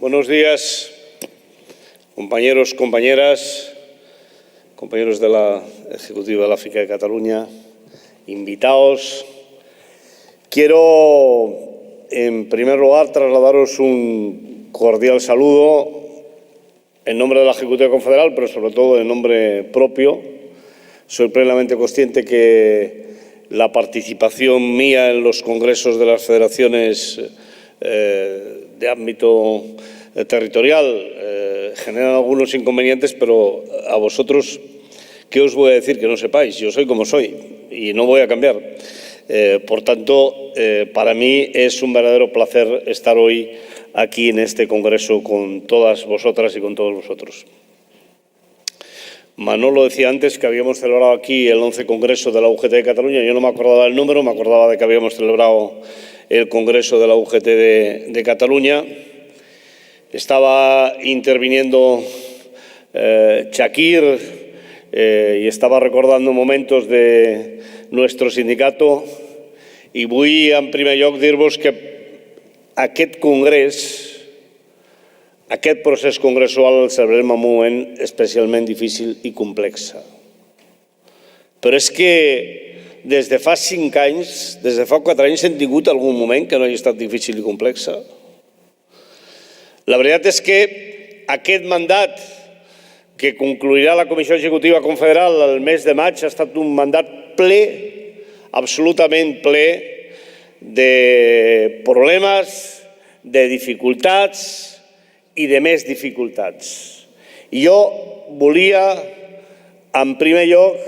Buenos días, compañeros, compañeras, compañeros de la Ejecutiva de la FICA de Cataluña, invitados. Quiero, en primer lugar, trasladaros un cordial saludo en nombre de la Ejecutiva Confederal, pero sobre todo en nombre propio. Soy plenamente consciente que la participación mía en los congresos de las federaciones de ámbito territorial generan algunos inconvenientes, pero a vosotros, ¿qué os voy a decir que no sepáis? Yo soy como soy y no voy a cambiar. Por tanto, para mí es un verdadero placer estar hoy aquí en este congreso con todas vosotras y con todos vosotros. Manolo decía antes que habíamos celebrado aquí el 11 Congreso de la UGT de Cataluña. Yo no me acordaba del número, me acordaba de que habíamos celebrado el Congreso de la UGT de Cataluña. Estaba interviniendo Chakir y estaba recordando momentos de nuestro sindicato i vull, en primer lloc, dir-vos que aquest congrés, aquest procés congressual el celebrem en un moment especialment difícil i complex. Però és que des de fa 5 anys, des de fa 4 anys, hem tingut algun moment que no hagi estat difícil i complex. La veritat és que aquest mandat que concluirà la Comissió Executiva Confederal el mes de maig ha estat un mandat ple, absolutament ple, de problemes, de dificultats i de més dificultats. I jo volia, en primer lloc,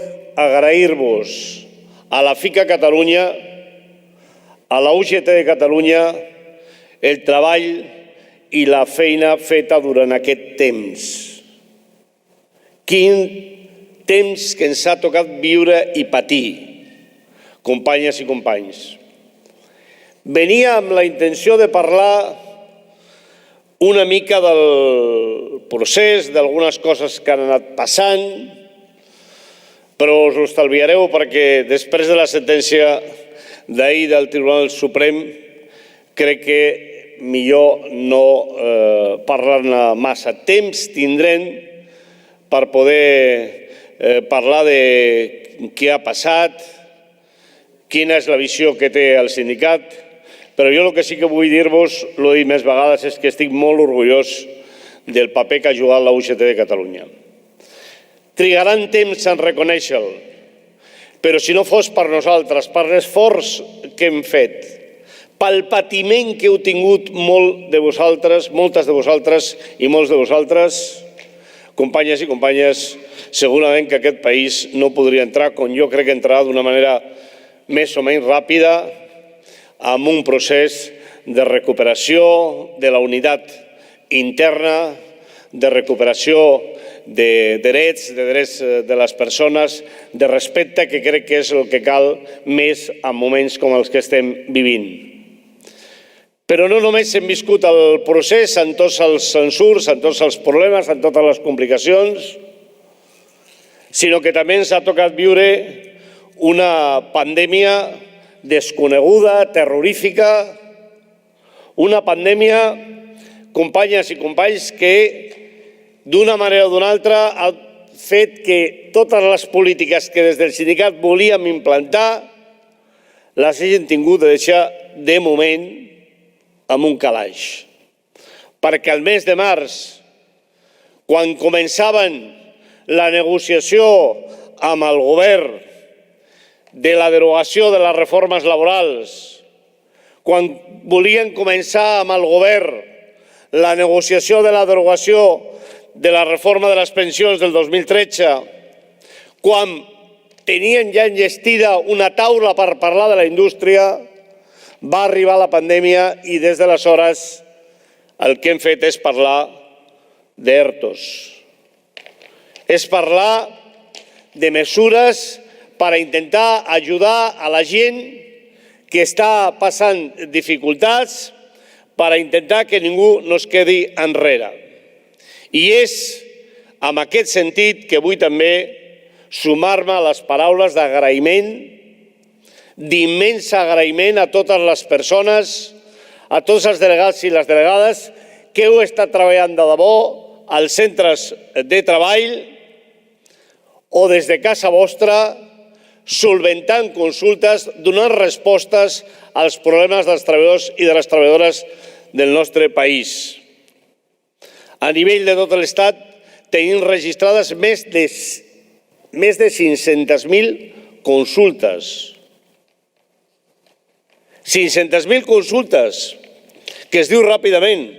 agrair-vos a la FICA Catalunya, a la UGT de Catalunya, el treball i la feina feta durant aquest temps. Quin temps que ens ha tocat viure i patir, companyes i companys. Venia amb la intenció de parlar una mica del procés, d'algunes coses que han anat passant, però us ho estalviareu perquè després de la sentència d'ahir del Tribunal Suprem crec que millor no parlar-ne massa. Temps tindrem per poder parlar de què ha passat, quina és la visió que té el sindicat, però jo el que sí que vull dir-vos, l'ho he dit més vegades, és que estic molt orgullós del paper que ha jugat la UGT de Catalunya. Trigaran temps en reconèixer-lo, però si no fos per nosaltres, per l'esforç que hem fet, pel patiment que heu tingut moltes de vosaltres i molts de vosaltres, companyes i companyes, segurament que aquest país no podria entrar, com jo crec que entrarà d'una manera més o menys ràpida, amb un procés de recuperació de la unitat interna, de recuperació de drets de les persones, de respecte, que crec que és el que cal més en moments com els que estem vivint. Però no només hem viscut el procés en tots els censurs, en tots els problemes, en totes les complicacions, sinó que també ens ha tocat viure una pandèmia desconeguda, terrorífica, una pandèmia, companyes i companys, que d'una manera o d'una altra ha fet que totes les polítiques que des del sindicat volíem implantar les hagin tingut de deixar de moment amb un calaix. Perquè el mes de març, quan començaven la negociació amb el govern de la derogació de les reformes laborals, quan volien començar amb el govern la negociació de la derogació de la reforma de les pensions del 2013, quan tenien ja enllestida una taula per parlar de la indústria, va arribar la pandèmia i des d'aleshores el que hem fet és parlar d'ERTOs. És parlar de mesures per intentar ajudar a la gent que està passant dificultats, per intentar que ningú no es quedi enrere. I és en aquest sentit que vull també sumar-me a les paraules d'agraïment, d'immens agraïment a totes les persones, a tots els delegats i les delegades que heu estat treballant de debò als centres de treball o des de casa vostra, solventant consultes, donant respostes als problemes dels treballadors i de les treballadores del nostre país. A nivell de tot l'Estat tenim registrades més de 500.000 consultes. 500.000 consultes, que es diu ràpidament,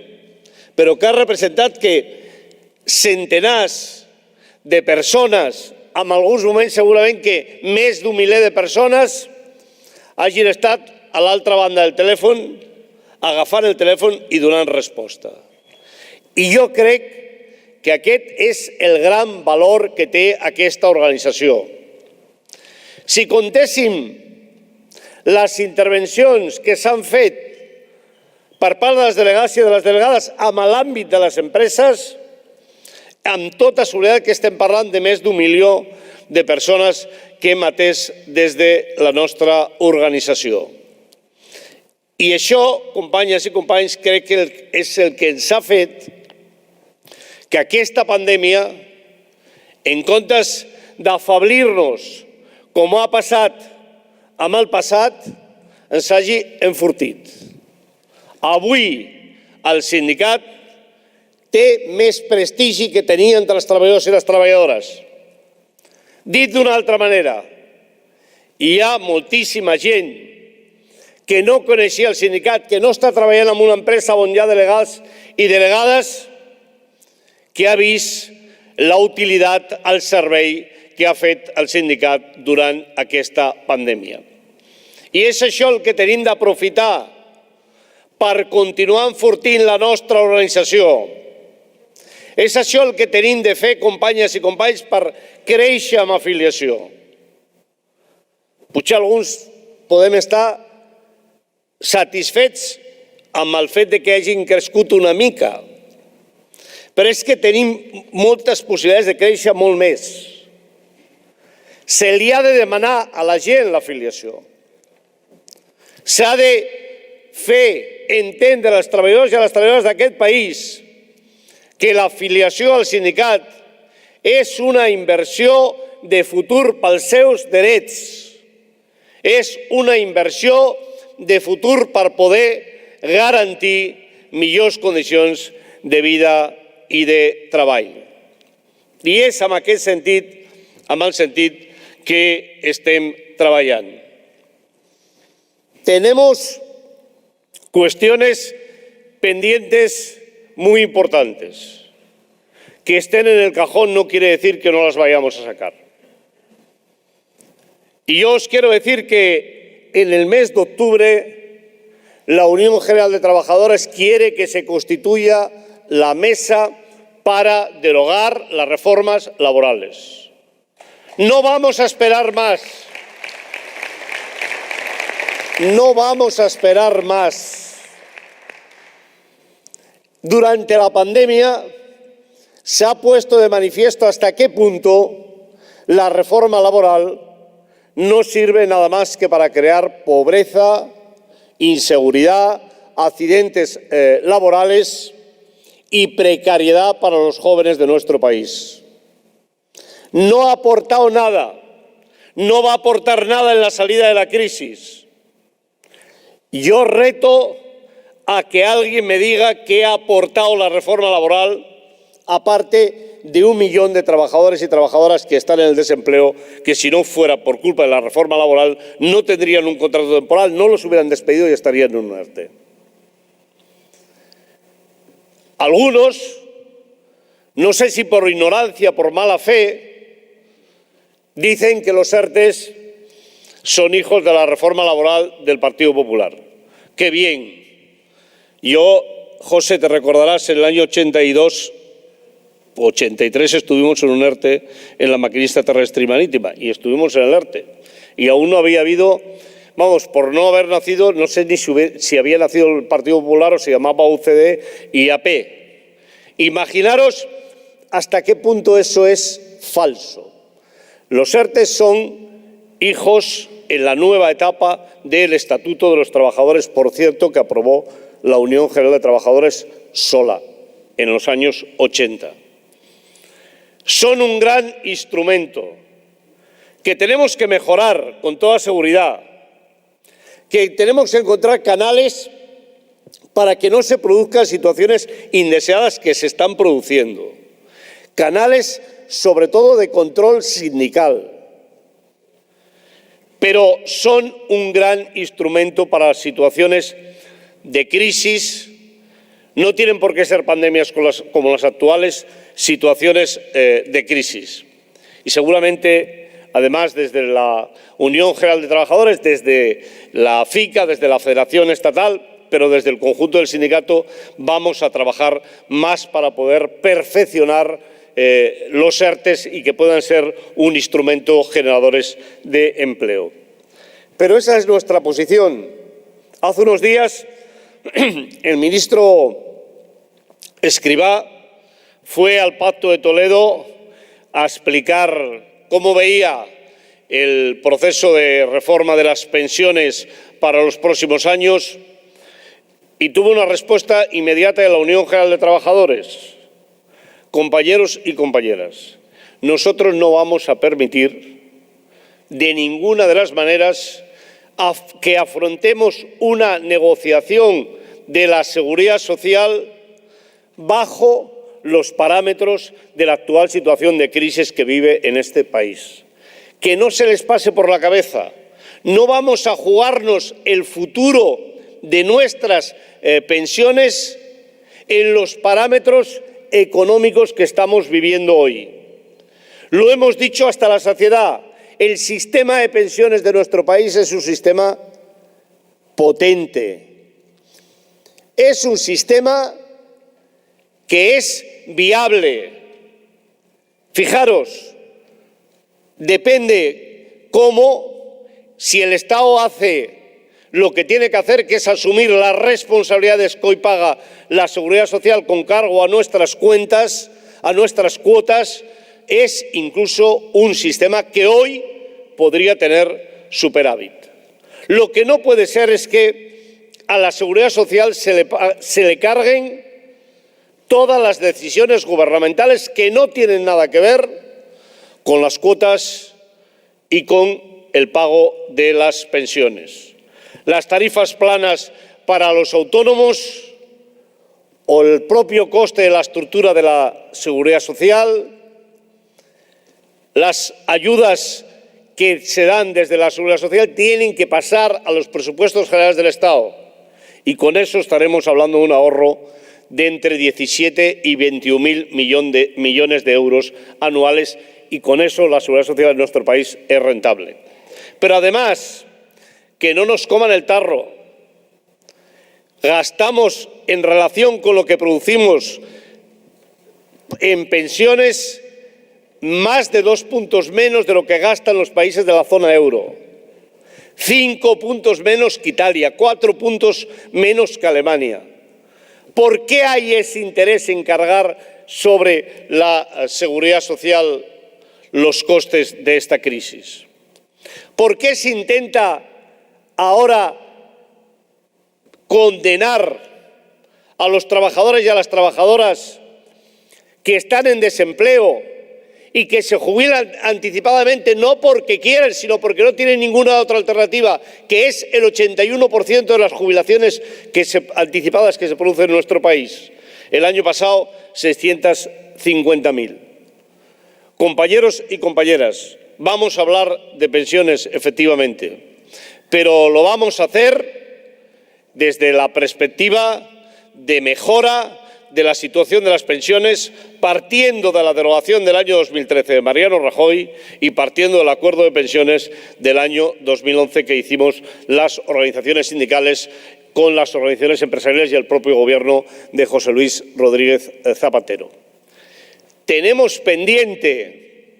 però que ha representat que centenars de persones, en alguns moments segurament que més d'un miler de persones, hagin estat a l'altra banda del telèfon, agafant el telèfon i donant resposta. I jo crec que aquest és el gran valor que té aquesta organització. Si comptéssim les intervencions que s'han fet per part de les delegats i de les delegades en l'àmbit de les empreses, amb tota seguretat que estem parlant de més d'1 milió de persones que hem atès des de la nostra organització. I això, companyes i companys, crec que és el que ens ha fet que aquesta pandèmia, en comptes d'afeblir-nos, com ha passat amb el passat, ens hagi enfortit. Avui el sindicat té més prestigi que tenia entre els treballadors i les treballadores. Dit d'una altra manera, hi ha moltíssima gent que no coneixia el sindicat, que no està treballant en una empresa on hi ha delegats i delegades, que ha vist la utilitat al servei que ha fet el sindicat durant aquesta pandèmia. I és això el que tenim d'aprofitar per continuar enfortint la nostra organització. És això el que tenim de fer, companyes i companys, per créixer amb afiliació. Potser alguns podem estar satisfets amb el fet de que hagin crescut una mica, però és que tenim moltes possibilitats de créixer molt més. Se li ha de demanar a la gent l'afiliació. S'ha de fer entendre als treballadors i a les treballadores d'aquest país que l'afiliació al sindicat és una inversió de futur pels seus drets. És una inversió de futur per poder garantir millors condicions de vida i de treball. I és en aquest sentit, amb el sentit que estem treballant. Tenemos cuestiones pendientes muy importantes. Que estén en el cajón no quiere decir que no las vayamos a sacar. Y yo os quiero decir que en el mes de octubre la Unión General de Trabajadores quiere que se constituya la mesa para derogar las reformas laborales. No vamos a esperar más. No vamos a esperar más. Durante la pandemia se ha puesto de manifiesto hasta qué punto la reforma laboral no sirve nada más que para crear pobreza, inseguridad, accidentes laborales y precariedad para los jóvenes de nuestro país. No ha aportado nada, no va a aportar nada en la salida de la crisis. Yo reto a que alguien me diga qué ha aportado la reforma laboral, aparte de 1 millón de trabajadores y trabajadoras que están en el desempleo, que si no fuera por culpa de la reforma laboral no tendrían un contrato temporal, no los hubieran despedido y estarían en un ERTE. Algunos, no sé si por ignorancia, por mala fe, dicen que los ERTEs son hijos de la reforma laboral del Partido Popular. ¡Qué bien! Yo, José, te recordarás, en el año 82, 83 estuvimos en un ERTE en la maquinista terrestre y marítima y estuvimos en el ERTE. Y aún no había habido, vamos, por no haber nacido, no sé ni si había nacido el Partido Popular o se llamaba UCD y AP. Imaginaros hasta qué punto eso es falso. Los ERTE son hijos en la nueva etapa del Estatuto de los Trabajadores, por cierto, que aprobó la Unión General de Trabajadores sola. en los años 80. Son un gran instrumento que tenemos que mejorar con toda seguridad, que tenemos que encontrar canales para que no se produzcan situaciones indeseadas que se están produciendo. Canales, sobre todo, de control sindical. Pero son un gran instrumento para situaciones de crisis. No tienen por qué ser pandemias como las actuales, situaciones de crisis. Y seguramente, además, desde la Unión General de Trabajadores, desde la FICA, desde la Federación Estatal, pero desde el conjunto del sindicato, vamos a trabajar más para poder perfeccionar los ERTEs y que puedan ser un instrumento generadores de empleo. Pero esa es nuestra posición. Hace unos días el ministro Escrivá fue al Pacto de Toledo a explicar cómo veía el proceso de reforma de las pensiones para los próximos años y tuvo una respuesta inmediata de la Unión General de Trabajadores. Compañeros y compañeras, nosotros no vamos a permitir de ninguna de las maneras que afrontemos una negociación de la seguridad social bajo los parámetros de la actual situación de crisis que vive en este país. Que no se les pase por la cabeza. No vamos a jugarnos el futuro de nuestras pensiones en los parámetros económicos que estamos viviendo hoy. Lo hemos dicho hasta la saciedad. El sistema de pensiones de nuestro país es un sistema potente. Es un sistema que es viable. Fijaros, depende cómo, si el Estado hace lo que tiene que hacer, que es asumir las responsabilidades que hoy paga la Seguridad Social con cargo a nuestras cuentas, a nuestras cuotas, es incluso un sistema que hoy podría tener superávit. Lo que no puede ser es que a la Seguridad Social se le carguen todas las decisiones gubernamentales que no tienen nada que ver con las cuotas y con el pago de las pensiones. Las tarifas planas para los autónomos o el propio coste de la estructura de la Seguridad Social, las ayudas que se dan desde la Seguridad Social tienen que pasar a los presupuestos generales del Estado y con eso estaremos hablando de un ahorro de entre 17 y 21.000 millones de euros anuales y con eso la Seguridad Social en nuestro país es rentable. Pero además, que no nos coman el tarro. Gastamos en relación con lo que producimos en pensiones más de 2 puntos menos de lo que gastan los países de la zona euro. 5 puntos menos que Italia, 4 puntos menos que Alemania. ¿Por qué hay ese interés en cargar sobre la seguridad social los costes de esta crisis? ¿Por qué se intenta ahora condenar a los trabajadores y a las trabajadoras que están en desempleo y que se jubilan anticipadamente no porque quieran, sino porque no tienen ninguna otra alternativa, que es el 81% de las jubilaciones anticipadas que se producen en nuestro país? El año pasado, 650.000. Compañeros y compañeras, vamos a hablar de pensiones, efectivamente, pero lo vamos a hacer desde la perspectiva de mejora de la situación de las pensiones, partiendo de la derogación del año 2013 de Mariano Rajoy y partiendo del acuerdo de pensiones del año 2011 que hicimos las organizaciones sindicales con las organizaciones empresariales y el propio Gobierno de José Luis Rodríguez Zapatero. Tenemos pendiente,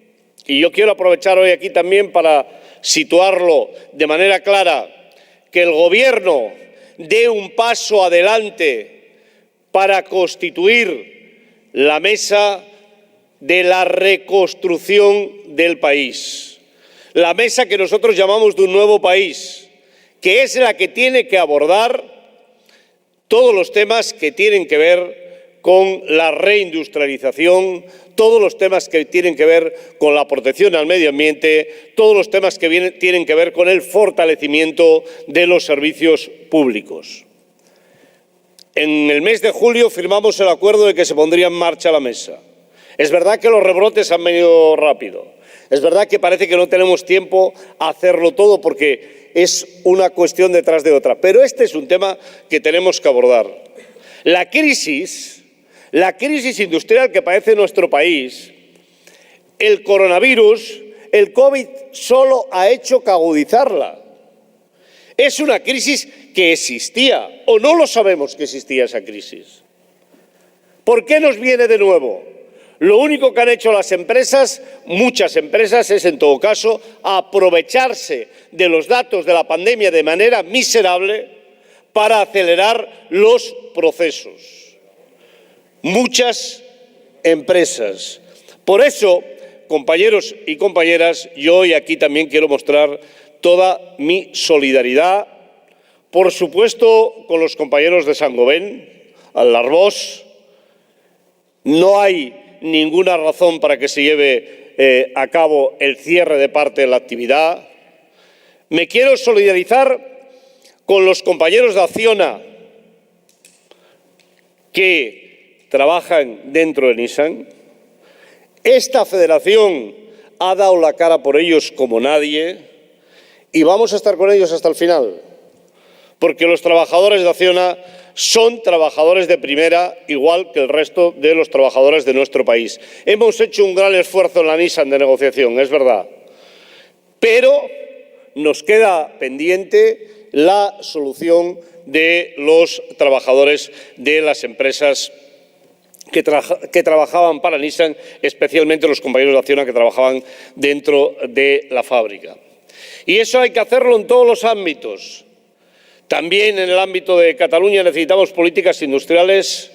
y yo quiero aprovechar hoy aquí también para situarlo de manera clara, que el Gobierno dé un paso adelante para constituir la mesa de la reconstrucción del país. La mesa que nosotros llamamos de un nuevo país, que es la que tiene que abordar todos los temas que tienen que ver con la reindustrialización, todos los temas que tienen que ver con la protección al medio ambiente, todos los temas que tienen que ver con el fortalecimiento de los servicios públicos. En el mes de julio firmamos el acuerdo de que se pondría en marcha la mesa. Es verdad que los rebrotes han venido rápido. Es verdad que parece que no tenemos tiempo a hacerlo todo porque es una cuestión detrás de otra. Pero este es un tema que tenemos que abordar. La crisis industrial que padece nuestro país, el coronavirus, el COVID solo ha hecho que agudizarla. Es una crisis que existía, o no lo sabemos que existía esa crisis. ¿Por qué nos viene de nuevo? Lo único que han hecho las empresas, muchas empresas, es en todo caso aprovecharse de los datos de la pandemia de manera miserable para acelerar los procesos. Muchas empresas. Por eso, compañeros y compañeras, yo hoy aquí también quiero mostrar toda mi solidaridad, por supuesto, con los compañeros de Saint-Gobain, al Arbós. No hay ninguna razón para que se lleve a cabo el cierre de parte de la actividad. Me quiero solidarizar con los compañeros de Acciona que trabajan dentro de Nissan. Esta federación ha dado la cara por ellos como nadie y vamos a estar con ellos hasta el final, porque los trabajadores de Acciona son trabajadores de primera, igual que el resto de los trabajadores de nuestro país. Hemos hecho un gran esfuerzo en la Nissan de negociación, es verdad, pero nos queda pendiente la solución de los trabajadores de las empresas que trabajaban para Nissan, especialmente los compañeros de Acciona que trabajaban dentro de la fábrica. Y eso hay que hacerlo en todos los ámbitos. También en el ámbito de Cataluña necesitamos políticas industriales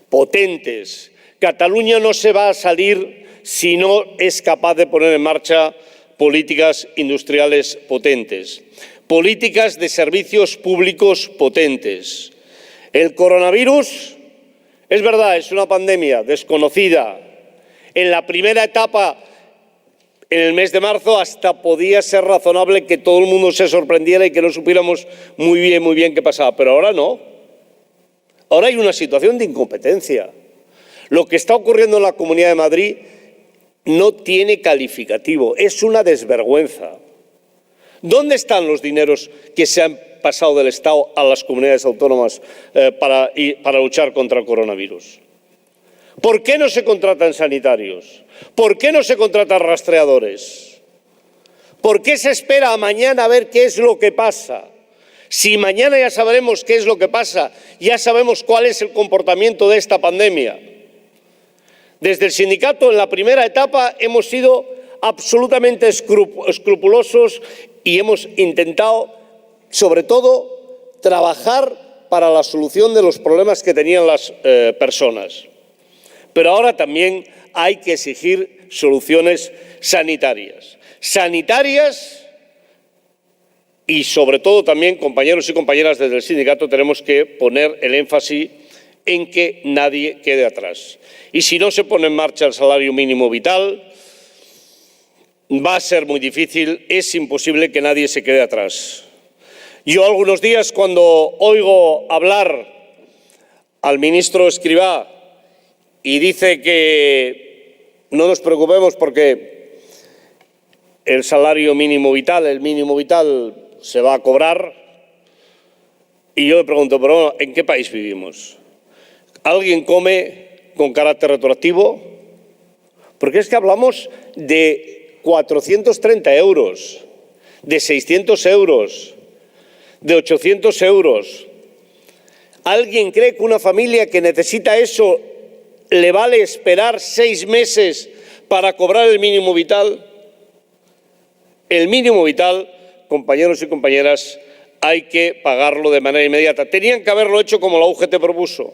potentes. Cataluña no se va a salir si no es capaz de poner en marcha políticas industriales potentes, políticas de servicios públicos potentes. El coronavirus, es verdad, es una pandemia desconocida. En la primera etapa, en el mes de marzo, hasta podía ser razonable que todo el mundo se sorprendiera y que no supiéramos muy bien qué pasaba, pero ahora no. Ahora hay una situación de incompetencia. Lo que está ocurriendo en la Comunidad de Madrid no tiene calificativo, es una desvergüenza. ¿Dónde están los dineros que se han pasado del Estado a las comunidades autónomas para luchar contra el coronavirus? ¿Por qué no se contratan sanitarios? ¿Por qué no se contratan rastreadores? ¿Por qué se espera a mañana a ver qué es lo que pasa? Si mañana ya sabremos qué es lo que pasa, ya sabemos cuál es el comportamiento de esta pandemia. Desde el sindicato, en la primera etapa, hemos sido absolutamente escrupulosos y hemos intentado, sobre todo, trabajar para la solución de los problemas que tenían las personas. Pero ahora también hay que exigir soluciones sanitarias. Sanitarias y, sobre todo, también, compañeros y compañeras desde el sindicato, tenemos que poner el énfasis en que nadie quede atrás. Y si no se pone en marcha el salario mínimo vital, va a ser muy difícil, es imposible que nadie se quede atrás. Yo algunos días, cuando oigo hablar al ministro Escrivá y dice que no nos preocupemos porque el salario mínimo vital, el mínimo vital se va a cobrar, y yo me pregunto, pero ¿en qué país vivimos? ¿Alguien come con carácter retroactivo? Porque es que hablamos de 430 euros, de 600 euros, de 800 euros. ¿Alguien cree que una familia que necesita eso le vale esperar 6 meses para cobrar el mínimo vital? El mínimo vital, compañeros y compañeras, hay que pagarlo de manera inmediata. Tenían que haberlo hecho como la UGT propuso,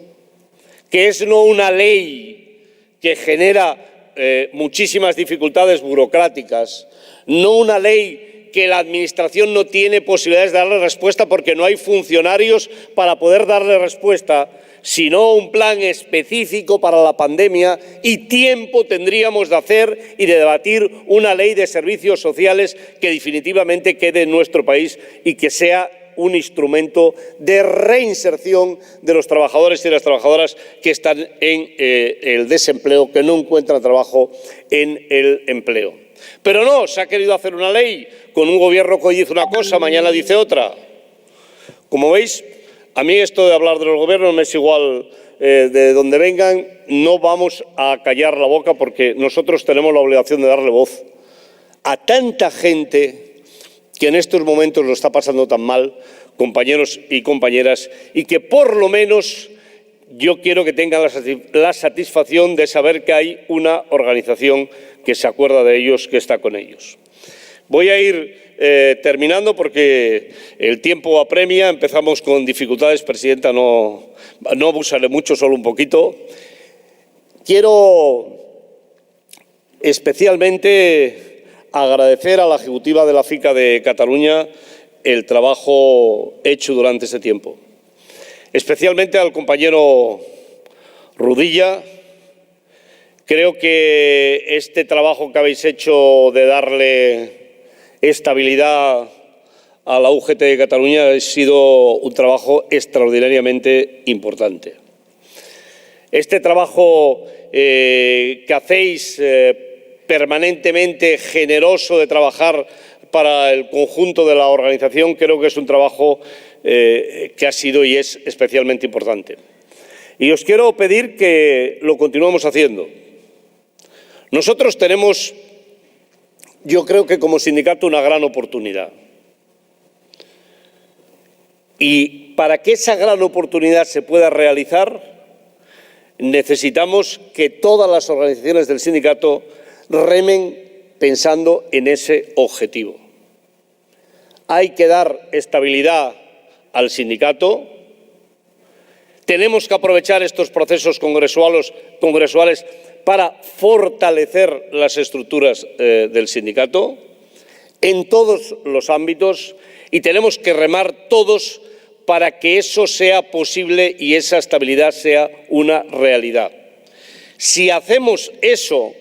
que es no una ley que genera muchísimas dificultades burocráticas, no una ley que la Administración no tiene posibilidades de darle respuesta porque no hay funcionarios para poder darle respuesta, sino un plan específico para la pandemia, y tiempo tendríamos de hacer y de debatir una ley de servicios sociales que definitivamente quede en nuestro país y que sea un instrumento de reinserción de los trabajadores y de las trabajadoras que están en el desempleo, que no encuentran trabajo en el empleo. Pero no, se ha querido hacer una ley con un gobierno que hoy dice una cosa, mañana dice otra. Como veis, a mí esto de hablar de los gobiernos me es igual de donde vengan, no vamos a callar la boca porque nosotros tenemos la obligación de darle voz a tanta gente que en estos momentos lo está pasando tan mal, compañeros y compañeras, y que por lo menos yo quiero que tengan la satisfacción de saber que hay una organización que se acuerda de ellos, que está con ellos. Voy a ir terminando porque el tiempo apremia. Empezamos con dificultades, Presidenta, no abusaré mucho, solo un poquito. Quiero especialmente agradecer a la ejecutiva de la FICA de Cataluña el trabajo hecho durante este tiempo. Especialmente al compañero Rudilla. Creo que este trabajo que habéis hecho de darle estabilidad a la UGT de Cataluña ha sido un trabajo extraordinariamente importante. Este trabajo que hacéis permanentemente, generoso de trabajar para el conjunto de la organización, creo que es un trabajo que ha sido y es especialmente importante. Y os quiero pedir que lo continuemos haciendo. Nosotros tenemos, yo creo que como sindicato, una gran oportunidad. Y para que esa gran oportunidad se pueda realizar, necesitamos que todas las organizaciones del sindicato remen pensando en ese objetivo. Hay que dar estabilidad al sindicato. Tenemos que aprovechar estos procesos congresuales para fortalecer las estructuras del sindicato en todos los ámbitos, y tenemos que remar todos para que eso sea posible y esa estabilidad sea una realidad. Si hacemos eso,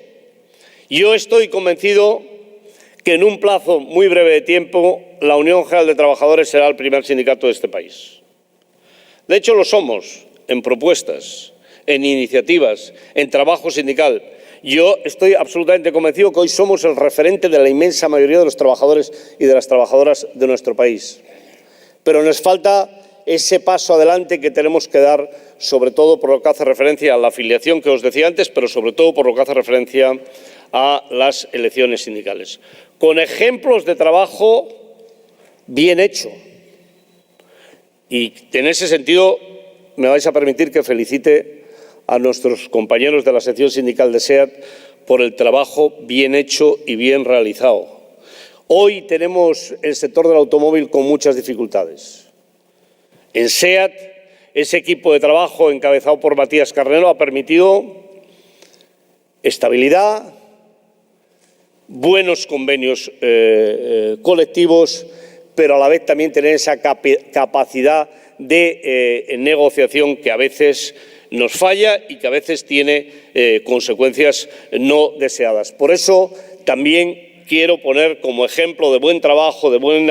yo estoy convencido que en un plazo muy breve de tiempo la Unión General de Trabajadores será el primer sindicato de este país. De hecho, lo somos en propuestas, en iniciativas, en trabajo sindical. Yo estoy absolutamente convencido que hoy somos el referente de la inmensa mayoría de los trabajadores y de las trabajadoras de nuestro país. Pero nos falta ese paso adelante que tenemos que dar, sobre todo por lo que hace referencia a la afiliación que os decía antes, pero sobre todo por lo que hace referencia a las elecciones sindicales. Con ejemplos de trabajo bien hecho. Y en ese sentido me vais a permitir que felicite a nuestros compañeros de la sección sindical de SEAT por el trabajo bien hecho y bien realizado. Hoy tenemos el sector del automóvil con muchas dificultades. En SEAT, ese equipo de trabajo encabezado por Matías Carnero ha permitido estabilidad, buenos convenios colectivos, pero a la vez también tener esa capacidad de negociación que a veces nos falla y que a veces tiene consecuencias no deseadas. Por eso también quiero poner como ejemplo de buen trabajo, de buen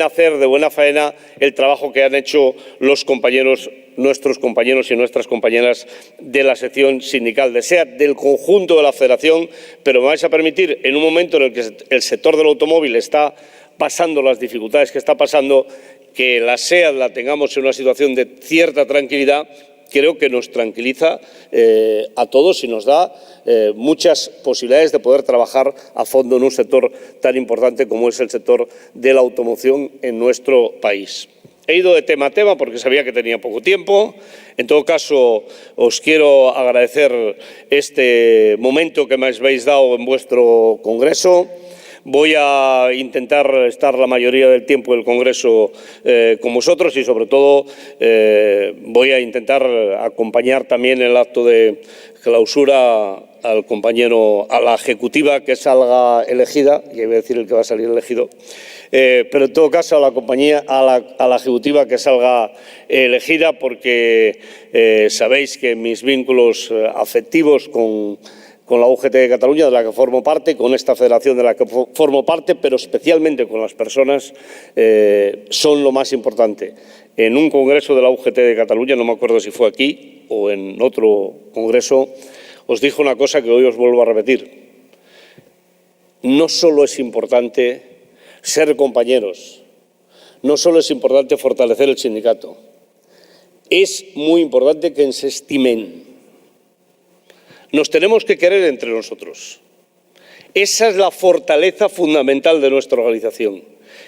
hacer, de buena faena, el trabajo que han hecho los compañeros, nuestros compañeros y nuestras compañeras de la sección sindical de SEAT, del conjunto de la Federación, pero me vais a permitir, en un momento en el que el sector del automóvil está pasando las dificultades que está pasando, que la SEAT la tengamos en una situación de cierta tranquilidad. Creo que nos tranquiliza a todos y nos da muchas posibilidades de poder trabajar a fondo en un sector tan importante como es el sector de la automoción en nuestro país. He ido de tema a tema porque sabía que tenía poco tiempo. En todo caso, os quiero agradecer este momento que me habéis dado en vuestro congreso. Voy a intentar estar la mayoría del tiempo en el Congreso con vosotros y, sobre todo, voy a intentar acompañar también el acto de clausura al compañero, a la ejecutiva que salga elegida, y voy a decir el que va a salir elegido, pero en todo caso a la ejecutiva que salga elegida, porque sabéis que mis vínculos afectivos con la UGT de Cataluña, de la que formo parte, con esta federación de la que formo parte, pero especialmente con las personas, son lo más importante. En un congreso de la UGT de Cataluña, no me acuerdo si fue aquí o en otro congreso, os dijo una cosa que hoy os vuelvo a repetir. No solo es importante ser compañeros, no solo es importante fortalecer el sindicato, es muy importante que se estimen. Nos tenemos que querer entre nosotros. Esa es la fortaleza fundamental de nuestra organización.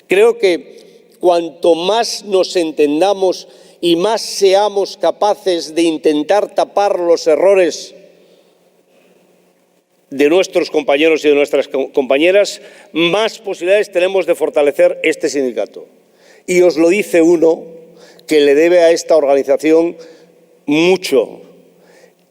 Creo que cuanto más nos entendamos y más seamos capaces de intentar tapar los errores de nuestros compañeros y de nuestras compañeras, más posibilidades tenemos de fortalecer este sindicato. Y os lo dice uno que le debe a esta organización mucho,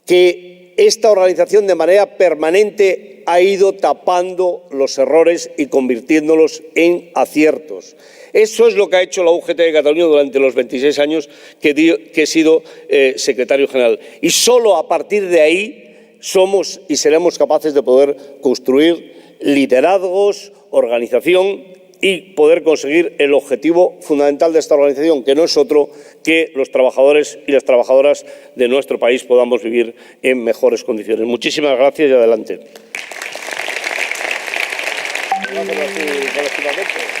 que esta organización de manera permanente ha ido tapando los errores y convirtiéndolos en aciertos. Eso es lo que ha hecho la UGT de Cataluña durante los 26 años que he sido secretario general. Y solo a partir de ahí somos y seremos capaces de poder construir liderazgos, organización y poder conseguir el objetivo fundamental de esta organización, que no es otro que los trabajadores y las trabajadoras de nuestro país podamos vivir en mejores condiciones. Muchísimas gracias y adelante. Gracias, colectivamente.